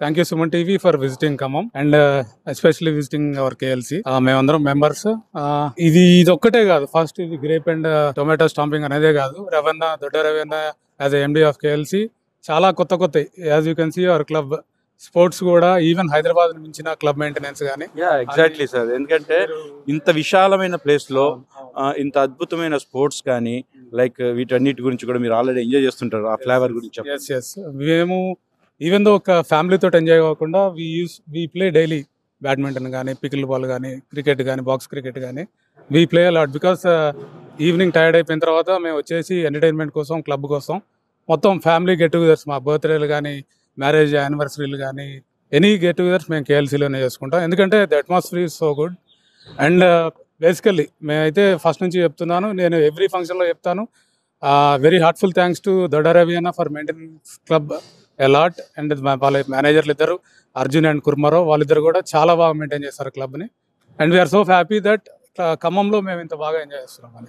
Thank you Suman TV for visiting Khammam and especially visiting our KLC. మేమందరం members. ఇది ఒక్కటే కాదు, ఫస్ట్ ఇది గ్రేప్ అండ్ టొమాటో స్టాంపింగ్ అనేదే కాదు. రవణ దొడ్డ రవణ యాజ్ ఎండి ఆఫ్ కేఎల్సి చాలా కొత్త as you can see our club sports కూడా ఈవెన్ హైదరాబాద్ మించిన క్లబ్ మెయింటెనెన్స్ కానీ. ఎగ్జాక్ట్లీ సార్, ఎందుకంటే ఇంత విశాలమైన ప్లేస్ లో ఇంత అద్భుతమైన స్పోర్ట్స్ కానీ లైక్ వీటన్నిటి గురించి కూడా మీరు ఆల్రెడీ ఎంజాయ్ చేస్తుంటారు. ఆ ఫ్లేవర్ గురించి ఎస్ మేము ఈవెన్ దో ఒక ఫ్యామిలీతో ఎంజాయ్ కాకుండా వీ ప్లే డైలీ బ్యాడ్మింటన్ కానీ, పికిల్ బాల్ కానీ, క్రికెట్ కానీ, బాక్స్ క్రికెట్ కానీ we play a lot. Because evening tired అయిపోయిన తర్వాత మేము వచ్చేసి ఎంటర్టైన్మెంట్ కోసం, క్లబ్ కోసం మొత్తం ఫ్యామిలీ గెట్ టుగెదర్స్, మా బర్త్డేలు కానీ, మ్యారేజ్ యానివర్సరీలు కానీ, ఎనీ గెట్ టుగెదర్స్ మేము కేఎల్సీలోనే చేసుకుంటాం. ఎందుకంటే the atmosphere is so good. And basically మేమైతే ఫస్ట్ నుంచి చెప్తున్నాను, నేను ఎవ్రీ ఫంక్షన్లో చెప్తాను, very heartful thanks to Dodda రవియన్న for maintenance club allot. And వాళ్ళ మేనేజర్లు ఇద్దరు అర్జున్ అండ్ కుర్మారావు, వాళ్ళిద్దరు కూడా చాలా బాగా మెయింటైన్ చేస్తారు క్లబ్ని. And we are so happy that ఖమ్మంలో మేము ఇంత బాగా ఎంజాయ్ చేస్తున్నాం.